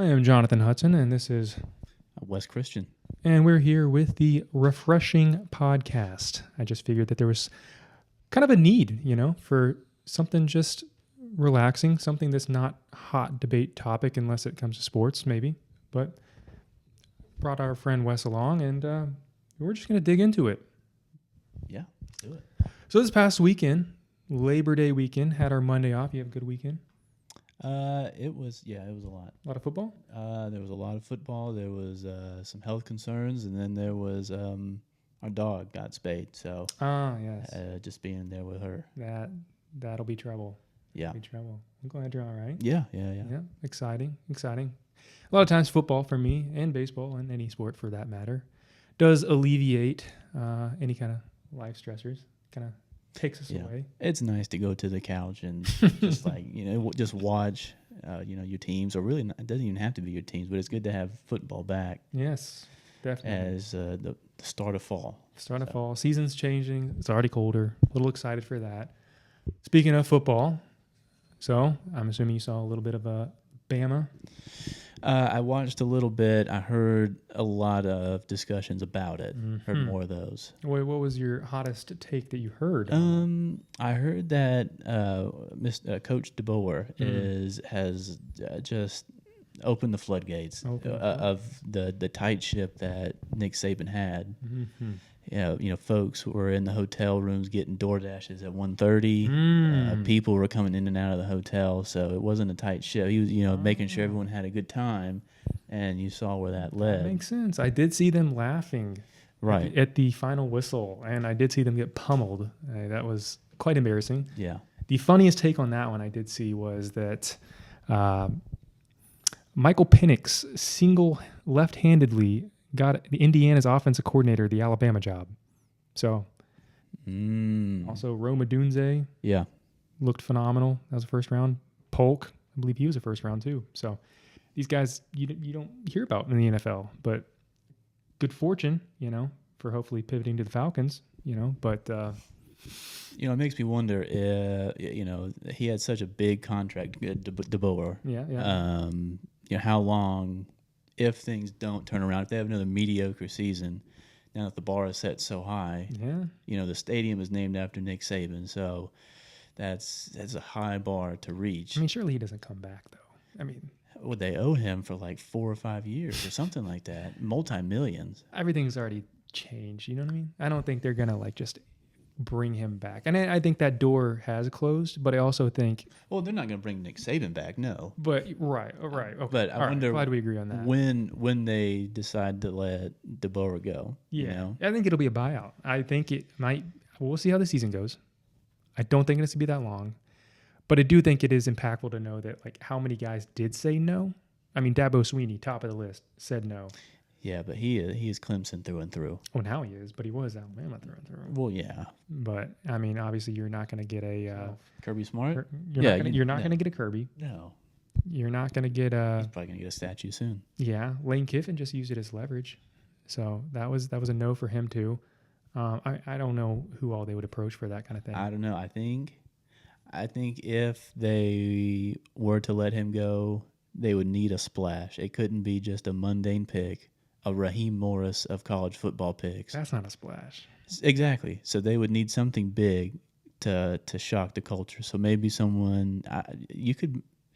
I am Jonathan Hudson, and this is, Wes Christian. and we're here with the Refreshing Podcast. I just figured that there was kind of a need, for something just relaxing, something that's not hot debate topic unless it comes to sports, maybe. But brought our friend Wes along, and we're just going to dig into it. Yeah, let's do it. So this past weekend, Labor Day weekend, had our Monday off. You have a good weekend? It was a lot. A lot of football? There was a lot of football. There was some health concerns, and then there was our dog got spayed. So Yes. just being there with her. That'll be trouble. Yeah. Be trouble. I'm glad you're all right. Yeah. Yeah, exciting. A lot of times football for me, and baseball, and any sport for that matter, does alleviate any kind of life stressors, kind of takes us away. It's nice to go to the couch and just just watch, your teams, or really, it doesn't even have to be your teams, but it's good to have football back. Yes, definitely. As the start of fall. Fall. Season's changing. It's already colder. A little excited for that. Speaking of football, so I'm assuming you saw a little bit of Bama. I watched a little bit. I heard a lot of discussions about it. Mm-hmm. Heard more of those. Wait, what was your hottest take that you heard? I heard that Coach DeBoer has just opened the floodgates of the tight ship that Nick Saban had. Mm-hmm. Folks were in the hotel rooms getting DoorDashes at 1:30. People were coming in and out of the hotel, so it wasn't a tight ship. He was, making sure everyone had a good time, and you saw where that led. That makes sense. I did see them laughing right at the final whistle, and I did see them get pummeled. That was quite embarrassing. Yeah. The funniest take on that one I did see was that Michael Penix single left-handedly got Indiana's offensive coordinator the Alabama job. So, also Rome Odunze, looked phenomenal. That was a first round. Polk, I believe he was a first round too. So, these guys you don't hear about in the NFL, but good fortune, for hopefully pivoting to the Falcons, But it makes me wonder. He had such a big contract, DeBoer. Yeah. How long? If things don't turn around, if they have another mediocre season, now that the bar is set so high, the stadium is named after Nick Saban, so that's a high bar to reach. I mean, surely he doesn't come back, though. I mean, would they owe him for like 4 or 5 years or something like that? Multi-millions. Everything's already changed. You know what I mean? I don't think they're gonna just bring him back, and I think that door has closed. But I also think, well, they're not going to bring Nick Saban back, no. But right, okay. But I wonder, glad we agree on that. When they decide to let DeBoer go. I think it'll be a buyout. I think it might. We'll see how the season goes. I don't think it's to be that long, but I do think it is impactful to know that how many guys did say no. I mean, Dabo Swinney, top of the list, said no. Yeah, but he is Clemson through and through. Oh, now he is, but he was Alabama through and through. Well, yeah. But I mean, obviously, you're not going to get a Kirby Smart. You're not going to get a Kirby. No. You're not going to get a. He's probably going to get a statue soon. Yeah, Lane Kiffin just used it as leverage, so that was a no for him too. I don't know who all they would approach for that kind of thing. I don't know. I think if they were to let him go, they would need a splash. It couldn't be just a mundane pick. A Raheem Morris of college football picks. That's not a splash. Exactly. So they would need something big to shock the culture. So maybe someone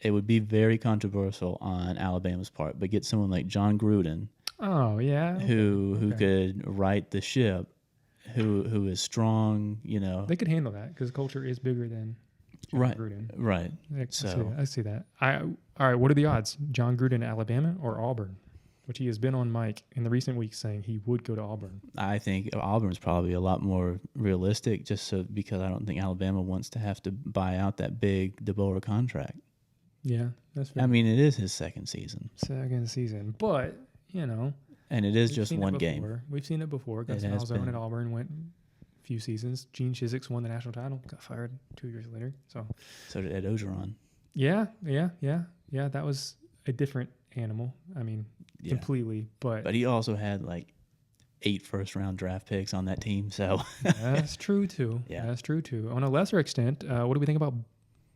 it would be very controversial on Alabama's part, but get someone like John Gruden. Oh yeah. Who could right the ship, who is strong. They could handle that because culture is bigger than John Gruden. Right. I see that. All right. What are the odds? John Gruden, Alabama, or Auburn? Which he has been on mic in the recent weeks saying he would go to Auburn. I think Auburn's probably a lot more realistic because I don't think Alabama wants to have to buy out that big DeBoer contract. Yeah, that's fair. I mean, it is his second season. But, And it is just one game. We've seen it before. Gus Malzahn at Auburn went a few seasons. Gene Chiswick won the national title, got fired 2 years later. So did Ed Ogeron. Yeah. That was a different animal. I mean, completely. But he also had 8 first-round draft picks on that team. So that's true too. Yeah. That's true too. On a lesser extent, what do we think about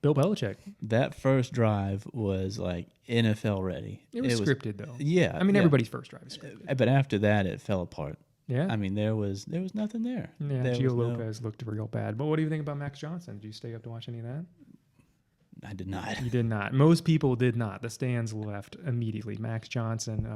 Bill Belichick. That first drive was like NFL ready. It was scripted though. Yeah. I mean, everybody's first drive is scripted. But after that, it fell apart. Yeah. I mean, there was nothing there. Yeah, Gio Lopez looked real bad. But what do you think about Max Johnson? Did you stay up to watch any of that? I did not. You did not. Most people did not. The stands left immediately. Max Johnson,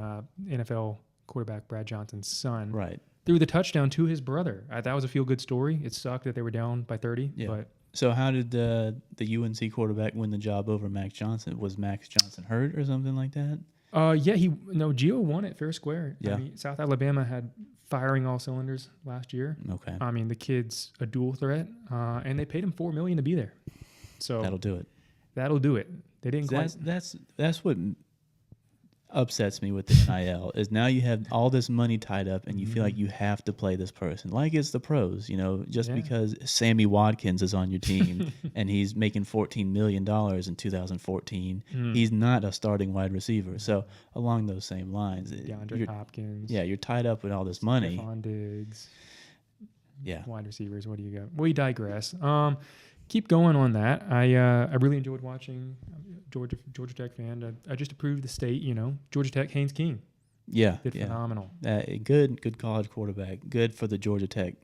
NFL quarterback Brad Johnson's son, right, threw the touchdown to his brother. That was a feel-good story. It sucked that they were down by 30. Yeah. But so how did the UNC quarterback win the job over Max Johnson? Was Max Johnson hurt or something like that? Gio won it fair square. Yeah. I mean, South Alabama had firing all cylinders last year. Okay. I mean, the kid's a dual threat, and they paid him $4 million to be there. So that'll do it. That'll do it. They didn't quite. That's what upsets me with the NIL is now you have all this money tied up and you feel like you have to play this person like it's the pros, just because Sammy Watkins is on your team and he's making $14 million in 2014. He's not a starting wide receiver. So along those same lines, DeAndre Hopkins. Yeah, you're tied up with all this money. Stephon Diggs. Yeah. Wide receivers. What do you got? We digress. Keep going on that. I really enjoyed watching Georgia Tech fan. I just approved the state. Georgia Tech Haynes King. Yeah, did phenomenal. Good college quarterback. Good for the Georgia Tech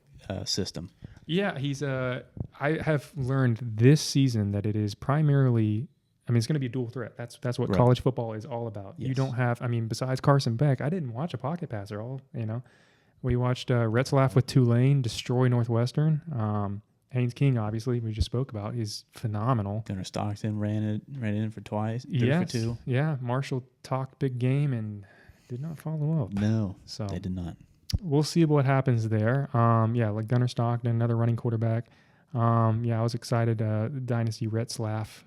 system. Yeah, he's. I have learned this season that it is primarily. I mean, it's going to be a dual threat. That's what college football is all about. Yes. You don't have. I mean, besides Carson Beck, I didn't watch a pocket passer. We watched Retzlaff with Tulane destroy Northwestern. Haynes King, obviously, we just spoke about. He's phenomenal. Gunnar Stockton ran in for twice. Yes. For two. Yeah. Marshall talked big game and did not follow up. No, so they did not. We'll see what happens there. Like Gunnar Stockton, another running quarterback. I was excited. Dynasty Retzlaff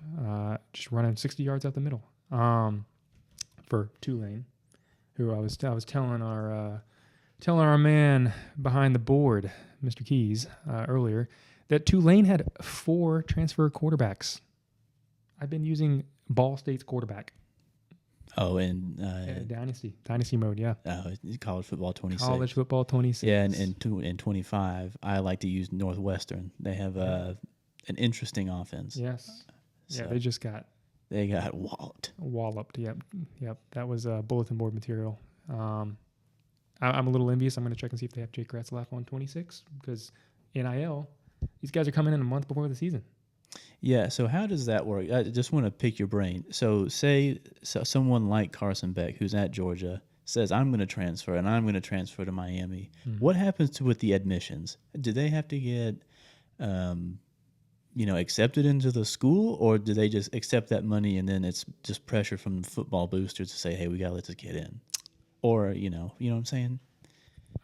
just running 60 yards out the middle for Tulane, who I was telling our man behind the board, Mr. Keys, earlier, that Tulane had 4 transfer quarterbacks. I've been using Ball State's quarterback. Oh, and Dynasty mode, yeah. College football 26. College football 26. Yeah, and in 25, I like to use Northwestern. They have an interesting offense. Yes. So they got walloped. Walloped. Yep. That was bulletin board material. I'm a little envious. I'm going to check and see if they have Jake Retzlaff on 26 because NIL. These guys are coming in a month before the season. Yeah, so how does that work? I just want to pick your brain. So say someone like Carson Beck, who's at Georgia, says, I'm going to transfer, and I'm going to transfer to Miami. Mm-hmm. What happens with the admissions? Do they have to get, accepted into the school, or do they just accept that money and then it's just pressure from the football boosters to say, hey, we got to let this kid in? Or, you know what I'm saying?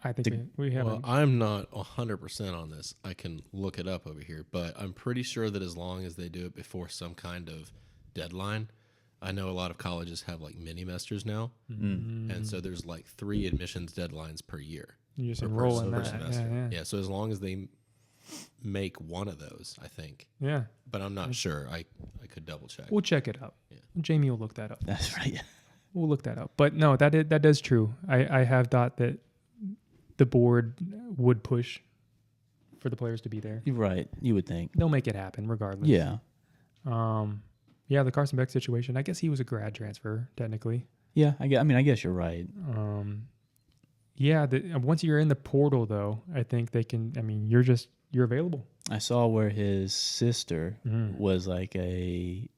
I think we have. Well, I'm not 100% on this. I can look it up over here, but I'm pretty sure that as long as they do it before some kind of deadline, I know a lot of colleges have like mini semesters now, and so there's like 3 admissions deadlines per year. You just enroll in that. Yeah. So as long as they make one of those, I think. Yeah. But I'm not sure. I could double check. We'll check it up. Yeah. Jamie will look that up. That's right. We'll look that up. But no, that is true. I have thought that the board would push for the players to be there. You're right. You would think. They'll make it happen regardless. Yeah. The Carson Beck situation, I guess he was a grad transfer, technically. Yeah, I guess you're right. Once you're in the portal, though, I think they can, you're available. I saw where his sister was like a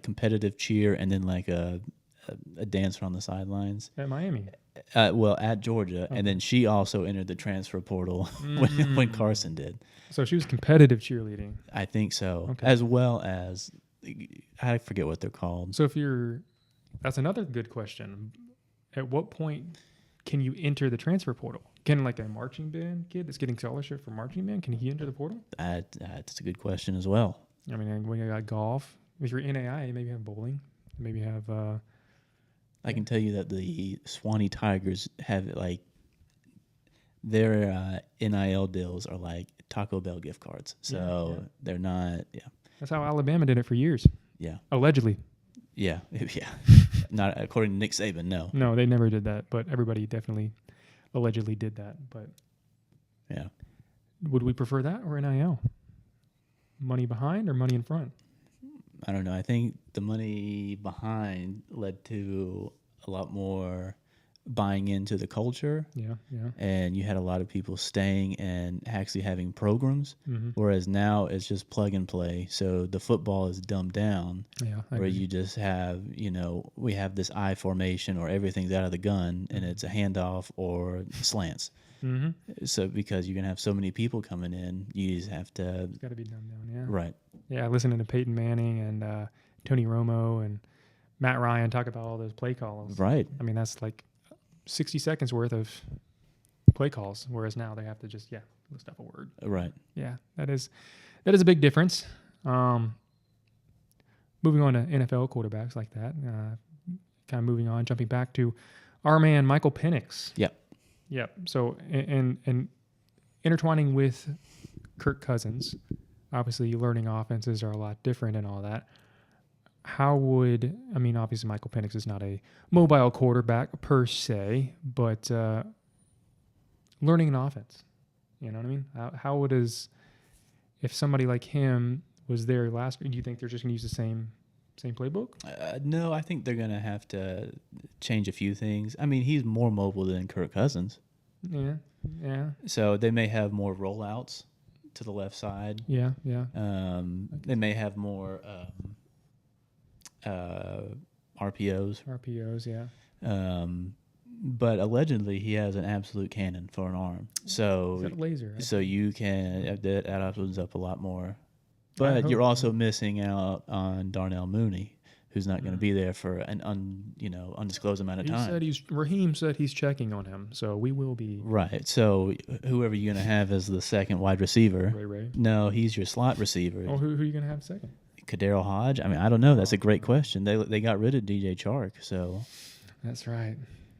competitive cheer and then like a dancer on the sidelines. At Miami. At Georgia, and then she also entered the transfer portal when Carson did. So she was competitive cheerleading. I think so, as well as I forget what they're called. So that's another good question. At what point can you enter the transfer portal? Can like a marching band kid that's getting scholarship for marching band, can he enter the portal? That's a good question as well. I mean, when you got golf, if you're NAI, maybe you have bowling, maybe you have. I can tell you that the Swanee Tigers have like their NIL deals are like Taco Bell gift cards. So they're not. Yeah. That's how Alabama did it for years. Yeah. Allegedly. Yeah. Not according to Nick Saban. No. No, they never did that, but everybody definitely allegedly did that. But yeah. Would we prefer that or NIL? money behind or money in front? I don't know. I think the money behind led to a lot more buying into the culture. Yeah. And you had a lot of people staying and actually having programs, whereas now it's just plug and play. So the football is dumbed down, where you just have, we have this I formation or everything's out of the gun and it's a handoff or slants. So because you're going to have so many people coming in, you just have to... It's got to be dumbed down, yeah. Right. Yeah, listening to Peyton Manning and Tony Romo and Matt Ryan talk about all those play calls. Right. I mean, that's like 60 seconds worth of play calls, whereas now they have to just list off a word. Right. Yeah, that is a big difference. Moving on to NFL quarterbacks like that, kind of moving on, jumping back to our man Michael Penix. Yep. So and intertwining with Kirk Cousins, obviously learning offenses are a lot different and all that. Obviously Michael Penix is not a mobile quarterback per se, but learning an offense, you know what I mean? How if somebody like him was there last year, do you think they're just going to use the same playbook? No, I think they're going to have to change a few things. I mean, he's more mobile than Kirk Cousins. Yeah. So they may have more rollouts to the left side. Yeah. They may have more... RPOs. Yeah. But allegedly he has an absolute cannon for an arm. So he's got a laser. So you can that opens up a lot more. But you're also missing out on Darnell Mooney, who's not going to be there for an undisclosed amount of time. Raheem said he's checking on him, so we will be right. So whoever you're going to have as the second wide receiver. Ray. No, he's your slot receiver. Oh, who are you going to have second? Kadarrell Hodge? I mean, I don't know. That's a great question. They got rid of DJ Chark, so. That's right.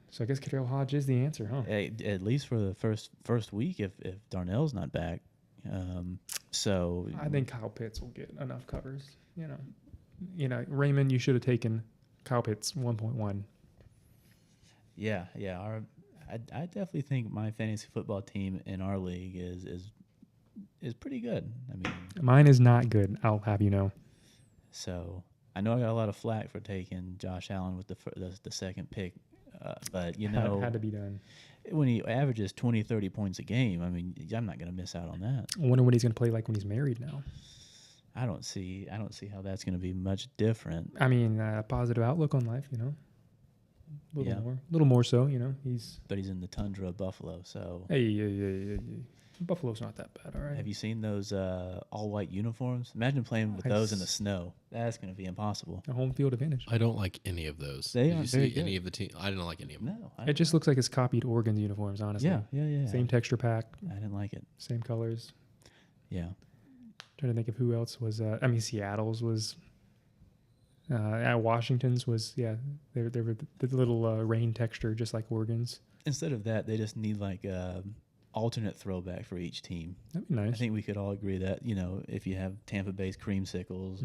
So I guess Kadarrell Hodge is the answer, huh? At least for the first week, if Darnell's not back. So I think Kyle Pitts will get enough covers. Raymond, you should have taken Kyle Pitts 1.1. Yeah. I definitely think my fantasy football team in our league is pretty good. I mean, mine is not good. I'll have you know. So I know I got a lot of flack for taking Josh Allen with the second pick, but had to be done. When he averages 20, 30 points a game, I mean, I'm not going to miss out on that. I wonder what he's going to play like when he's married now. I don't see how that's going to be much different. I mean, positive outlook on life, a little more so, But he's in the tundra of Buffalo, so. Hey. Buffalo's not that bad, all right. Have you seen those all-white uniforms? Imagine playing with those in the snow. That's going to be impossible. A home field advantage. I don't like any of those. They Did are you very see good. any of the team? I didn't like any of them. No. It just looks like it's copied Oregon's uniforms, honestly. Yeah. Same texture pack. I didn't like it. Same colors. Yeah. Trying to think of who else was. Seattle's was. Washington's was. Yeah, they were the little rain texture, just like Oregon's. Instead of that, they just need like alternate throwback for each team. That'd be nice. I think we could all agree that if you have Tampa Bay's creamsicles,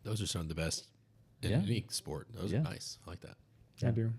those are some of the best in any sport. Those are nice. I like that. I do.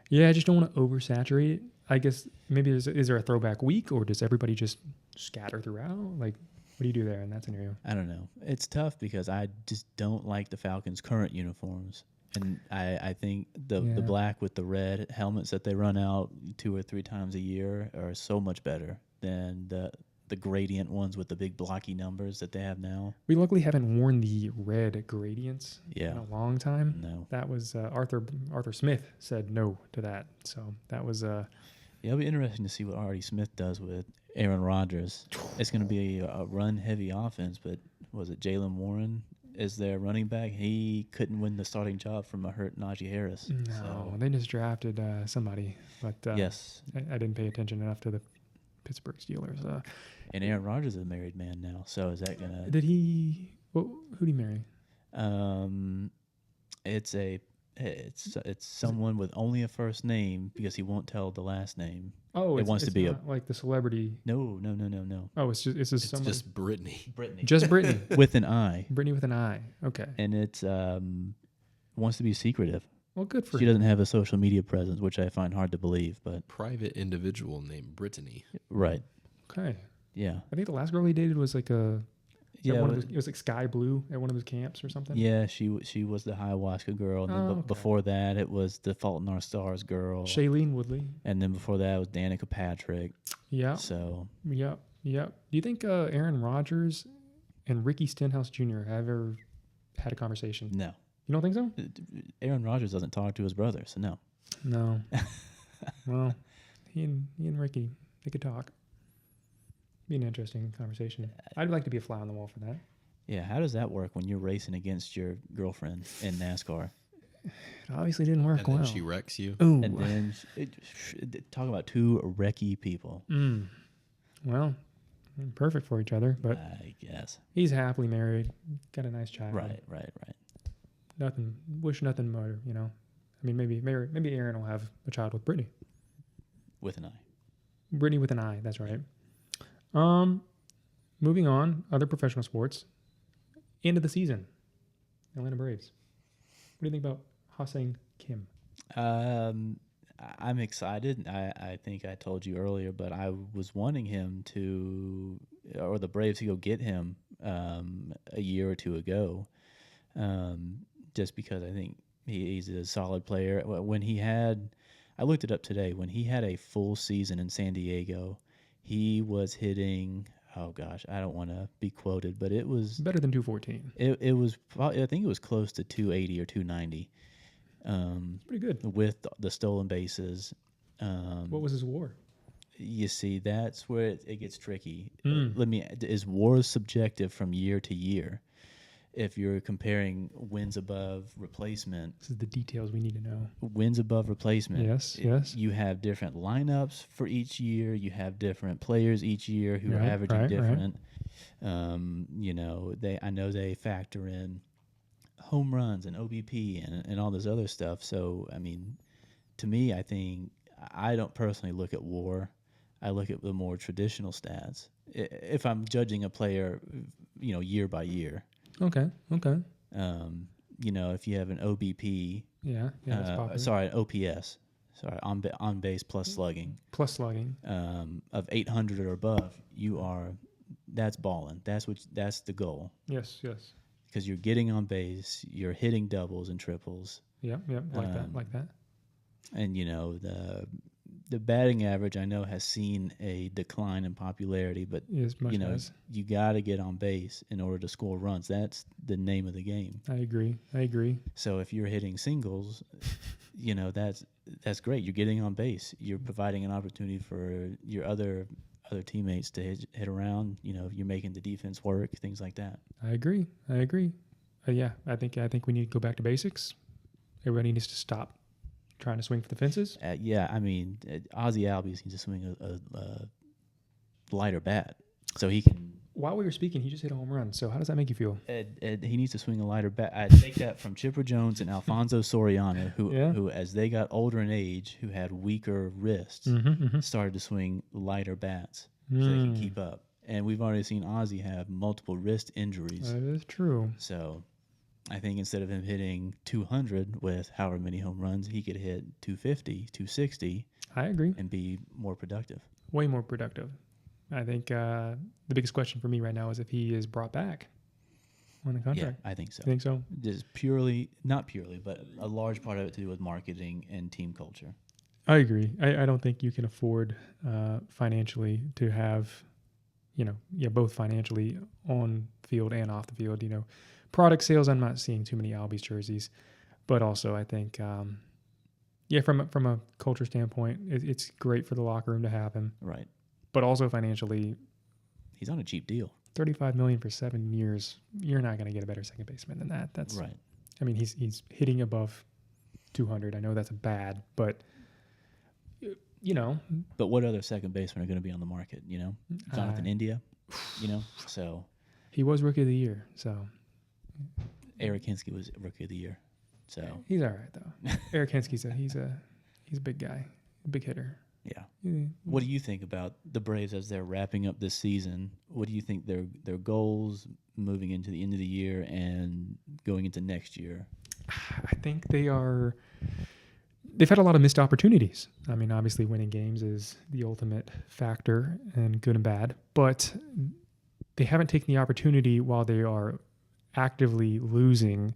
Yeah, I just don't want to oversaturate it. I guess maybe is there a throwback week, or does everybody just scatter throughout? Like, what do you do there in that scenario? I don't know. It's tough because I just don't like the Falcons' current uniforms. And I think the black with the red helmets that they run out 2 or 3 times a year are so much better than the gradient ones with the big blocky numbers that they have now. We luckily haven't worn the red gradients in a long time. No. That was Arthur Smith said no to that. So that was... it'll be interesting to see what Artie Smith does with Aaron Rodgers. It's going to be a run-heavy offense, but was it Jaylen Warren is their running back? He couldn't win the starting job from a hurt Najee Harris. No, they just drafted somebody, but yes, I didn't pay attention enough to the Pittsburgh Steelers. And Aaron Rodgers is a married man now, so is that going to... Did he... who did he marry? It's someone with only a first name because he won't tell the last name. Oh, it wants to be like the celebrity. No. Oh, it's just Brittany. Just Brittany with an I. Brittany with an I. Okay. And it's wants to be secretive. Well, good for she doesn't have a social media presence, which I find hard to believe. But private individual named Brittany. Right. Okay. Yeah. I think the last girl he dated was like a Yeah, it was like sky blue at one of those camps or something. Yeah, she was the ayahuasca girl, and then before that it was the Fault in Our Stars girl, Shailene Woodley, and then before that was Danica Patrick. Yeah. So. Yeah. Do you think Aaron Rodgers and Ricky Stenhouse Jr. have ever had a conversation? No. You don't think so? Aaron Rodgers doesn't talk to his brother, so no. No. Well, he and Ricky, they could talk. Be an interesting conversation. I'd like to be a fly on the wall for that. Yeah, how does that work when you're racing against your girlfriend in NASCAR? It obviously didn't work well. And then she wrecks you. Ooh. And then talk about two wrecky people. Well, perfect for each other, but I guess he's happily married, got a nice child. Right. Wish nothing more, you know. I mean, maybe Aaron will have a child with Brittany. With an I. Brittany with an I. That's right. Moving on, other professional sports. End of the season. Atlanta Braves. What do you think about Ha-Seong Kim? I'm excited. I think I told you earlier, but I was wanting him or the Braves to go get him a year or two ago, just because I think he's a solid player. I looked it up today. When he had a full season in San Diego, he was hitting. Oh gosh, I don't want to be quoted, but it was better than 214. It was probably, I think it was close to 280 or 290. It's pretty good with the stolen bases. What was his WAR? You see, that's where it gets tricky. Is WAR subjective from year to year? If you're comparing wins above replacement, this is the details we need to know. Wins above replacement. Yes. You have different lineups for each year. You have different players each year who are averaging different. Right. I know they factor in home runs and OBP and all this other stuff. So, I mean, to me, I think I don't personally look at WAR. I look at the more traditional stats. If I'm judging a player, year by year. Okay. If you have an OBP. Yeah, that's popular. Sorry, OPS. Sorry, on base plus slugging. Of 800 or above, that's balling. That's the goal. Yes. Because you're getting on base, you're hitting doubles and triples. Like that. And the batting average I know has seen a decline in popularity, but you got to get on base in order to score runs. That's the name of the game. I agree. So if you're hitting singles, that's great. You're getting on base. You're providing an opportunity for your other teammates to hit around. You're making the defense work, things like that. I agree. Yeah, I think we need to go back to basics. Everybody needs to stop trying to swing for the fences. I mean, Ozzie Albies needs to swing a lighter bat so he can. While we were speaking, he just hit a home run. So how does that make you feel? He needs to swing a lighter bat. I take that from Chipper Jones and Alfonso Soriano, who as they got older in age, who had weaker wrists, started to swing lighter bats so they can keep up. And we've already seen Ozzie have multiple wrist injuries. That is true. So I think instead of him hitting 200 with however many home runs, he could hit 250, 260. I agree. And be more productive. Way more productive. I think the biggest question for me right now is if he is brought back on the contract. Yeah, I think so. You think so? Just not purely, but a large part of it to do with marketing and team culture. I agree. I don't think you can afford financially to have, both financially on field and off the field, Product sales, I'm not seeing too many Albies jerseys, but also I think, from a culture standpoint, it's great for the locker room to have him. Right. But also financially, he's on a cheap deal. $35 million for 7 years. You're not going to get a better second baseman than that. That's right. I mean, he's hitting above 200. I know that's bad, but But what other second basemen are going to be on the market? Jonathan India. So he was Rookie of the Year. So Eric Hinske was Rookie of the Year. So he's all right though. Eric Hinske's he's a big guy, a big hitter. Yeah. What do you think about the Braves as they're wrapping up this season? What do you think their goals moving into the end of the year and going into next year? I think they've had a lot of missed opportunities. I mean, obviously winning games is the ultimate factor and good and bad, but they haven't taken the opportunity while they are actively losing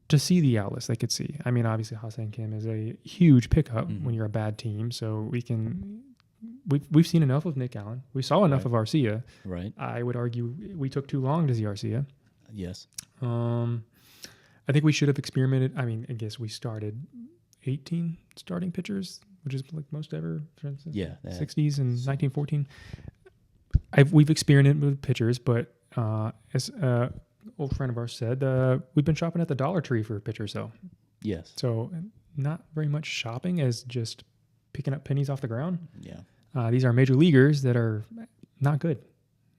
to see the outlets they could see. I mean, obviously Ha-Seong Kim is a huge pickup when you're a bad team. So we've seen enough of Nick Allen. We saw enough of Arcia. Right. I would argue we took too long to see Arcia. Yes. I think we should have experimented. I mean, I guess we started 18 starting pitchers, which is like most ever, for instance. Yeah. 60s and 1914. We've experimented with pitchers, but as an old friend of ours said, we've been shopping at the Dollar Tree for pitchers, though. Yes. So not very much shopping as just picking up pennies off the ground. Yeah. These are major leaguers that are not good.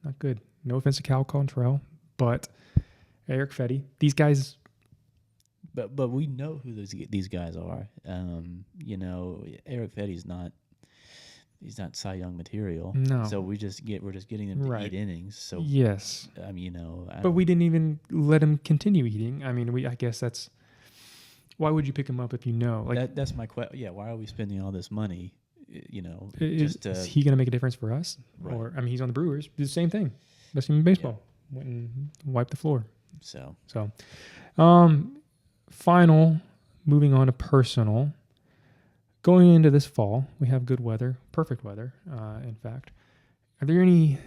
Not good. No offense to Cal Quantrill, but Erick Fedde. These guys... But we know who these guys are. Erick Fedde's not... He's not Cy Young material. No. So we're just getting them to eat innings. So yes. I mean, but we didn't even let him continue eating. I mean, I guess that's why would you pick him up if you know? Like that's my question. Yeah, why are we spending all this money? Is he going to make a difference for us? Right. Or I mean, he's on the Brewers. Do the same thing. Best team in baseball. Yeah. Went and wiped the floor. So final. Moving on to personal. Going into this fall, we have good weather, perfect weather, in fact. Are there any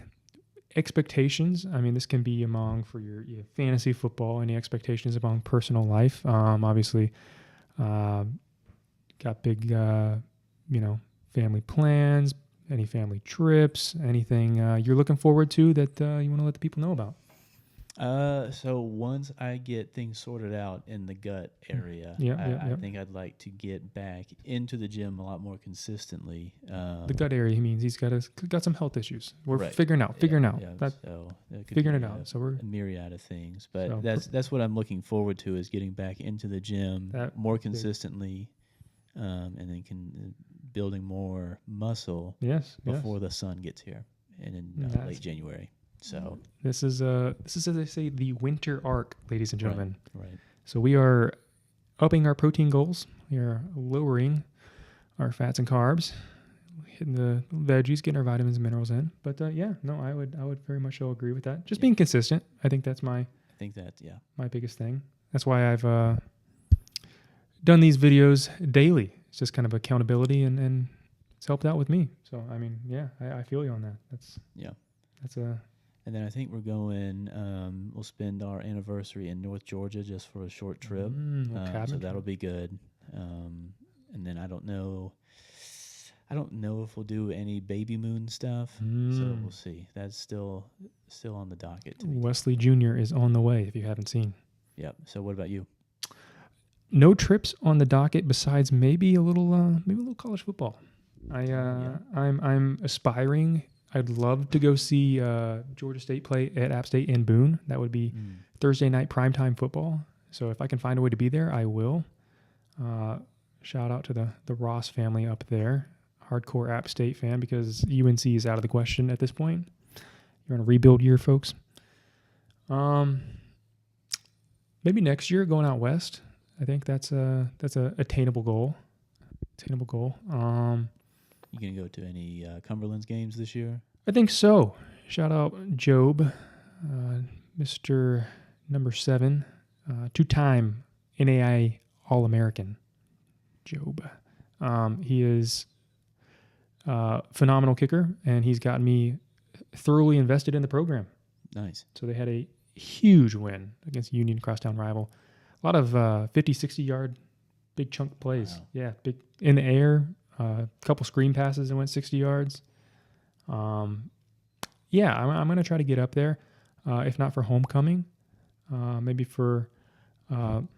expectations? I mean, this can be for your fantasy football, any expectations among personal life? Obviously, got big, family plans, any family trips, anything you're looking forward to that you want to let the people know about? So once I get things sorted out in the gut area, I think I'd like to get back into the gym a lot more consistently. The gut area, he means he's got some health issues. We're figuring out. Figuring it out. So we're a myriad of things, but that's what I'm looking forward to is getting back into the gym more consistently, and then building more muscle. Before the sun gets here, and in late January. So this is as they say, the winter arc, ladies and gentlemen. Right. So we are upping our protein goals. We are lowering our fats and carbs, hitting the veggies, getting our vitamins and minerals in. But I would very much so agree with that. Just being consistent. I think that's my biggest thing. That's why I've done these videos daily. It's just kind of accountability and it's helped out with me. So I mean, I feel you on that. That's a. And then I think we're going. We'll spend our anniversary in North Georgia just for a short trip. So that'll be good. And then I don't know if we'll do any baby moon stuff. So we'll see. That's still on the docket. Wesley Jr. is on the way. If you haven't seen. Yep. So what about you? No trips on the docket besides maybe a little college football. I'm aspiring. I'd love to go see Georgia State play at App State in Boone. That would be Thursday night primetime football. So if I can find a way to be there, I will. Shout out to the Ross family up there. Hardcore App State fan because UNC is out of the question at this point. You're in a rebuild year, folks. Maybe next year going out west. I think that's a attainable goal. You gonna go to any Cumberland's games this year? I think so. Shout out Job, Mr. Number 7, 2-time NAIA All-American. Job. He is a phenomenal kicker, and he's gotten me thoroughly invested in the program. Nice. So they had a huge win against Union crosstown rival. A lot of 50, 60-yard big chunk plays. Wow. Yeah, big in the air. A couple screen passes that went 60 yards. I'm going to try to get up there, if not for homecoming, maybe for some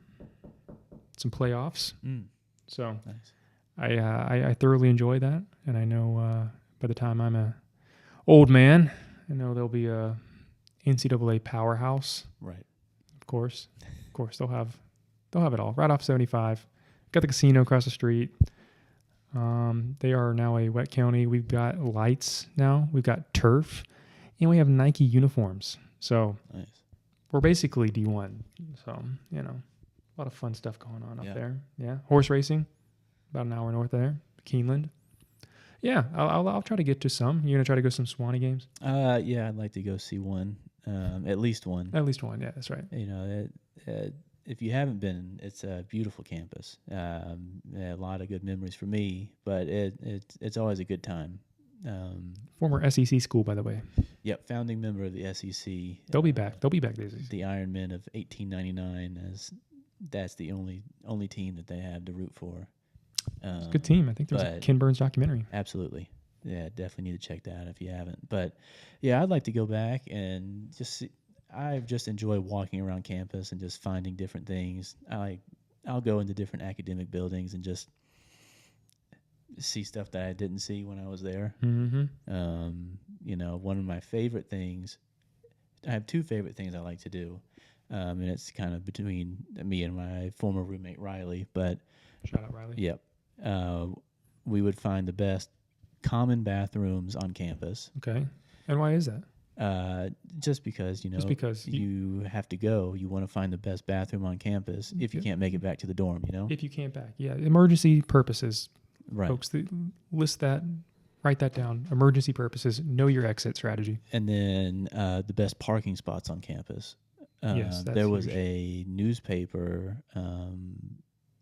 playoffs. So nice. I thoroughly enjoy that, and I know by the time I'm a old man, I know there'll be a NCAA powerhouse. Right. Of course, they'll have it all right off 75. Got the casino across the street. They are now a wet county. We've got lights now. We've got turf, and we have Nike uniforms. So nice. We're basically D1. So, a lot of fun stuff going on up there. Yeah. Horse racing, about an hour north of there, Keeneland. Yeah, I'll try to get to some. You're gonna try to go to some Sewanee games? Yeah, I'd like to go see one, at least one. At least one. Yeah, that's right. You know, if you haven't been, it's a beautiful campus. A lot of good memories for me, but it's always a good time. Former SEC school, by the way. Yep, founding member of the SEC. They'll be back. They'll be back this season. The Ironmen of 1899, as that's the only team that they have to root for. It's a good team. I think there's a Ken Burns documentary. Absolutely. Yeah, definitely need to check that out if you haven't. But yeah, I'd like to go back and just see. I just enjoy walking around campus and just finding different things. I'll go into different academic buildings and just see stuff that I didn't see when I was there. Mm-hmm. You know, one of my favorite things, I have two favorite things I like to do. And it's kind of between me and my former roommate, Riley. But shout out, Riley. Yep. We would find the best common bathrooms on campus. Okay. And why is that? Just because, you have to go. You want to find the best bathroom on campus if you can't make it back to the dorm, If you can't back. Yeah. Emergency purposes. Right. Folks, list that, write that down. Emergency purposes, know your exit strategy. And then the best parking spots on campus. Yes, there was a newspaper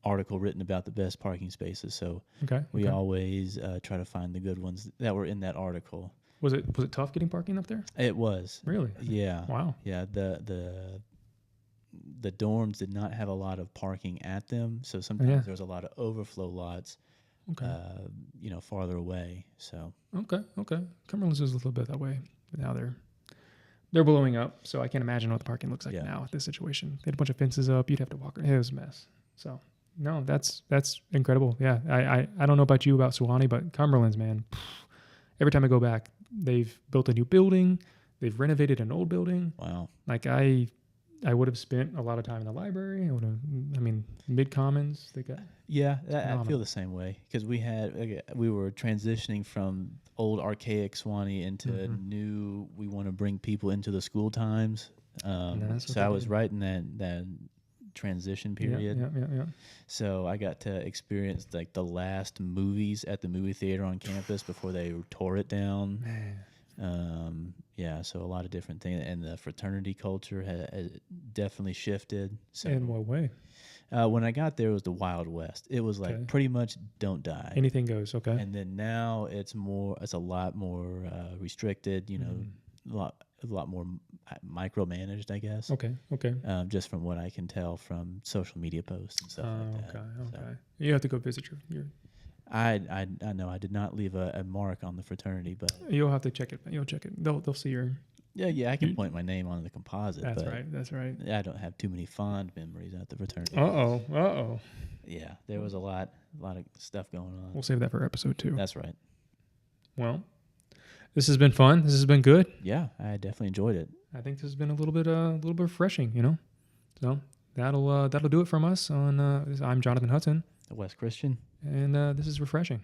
article written about the best parking spaces. So we always try to find the good ones that were in that article. Was it tough getting parking up there? It was. Really? Yeah. Wow. Yeah. The dorms did not have a lot of parking at them, so sometimes there was a lot of overflow lots. Farther away. So okay. Cumberland's is a little bit that way, but now they're blowing up. So I can't imagine what the parking looks like now with this situation. They had a bunch of fences up. You'd have to walk. It was a mess. So no, that's incredible. Yeah, I don't know about you about Sewanee, but Cumberland's, man. Every time I go back, they've built a new building. They've renovated an old building. Wow. Like I would have spent a lot of time in the library. Mid Commons. They got. Yeah, I feel the same way because we were transitioning from old archaic Sewanee into new. We want to bring people into the school times. So I was right in that transition period. Yeah. So I got to experience like the last movies at the movie theater on campus before they tore it down. Man. So a lot of different things, and the fraternity culture has definitely shifted. So in what way? When I got there, it was the Wild West. It was like pretty much don't die. Anything goes. Okay. And then now it's a lot more restricted. A lot more micromanaged, I guess. Okay. Just from what I can tell from social media posts and stuff like that. Okay. So. You have to go visit your. I know I did not leave a mark on the fraternity, but you'll have to check it. You'll check it. They'll see your. Yeah, I can point my name on the composite. That's right. I don't have too many fond memories at the fraternity. Uh-oh. Yeah, there was a lot of stuff going on. We'll save that for episode 2. That's right. Well, this has been fun. This has been good. Yeah, I definitely enjoyed it. I think this has been a little bit refreshing, So that'll do it from us. I'm Jonathan Hudson. Wes Christian. And this is refreshing.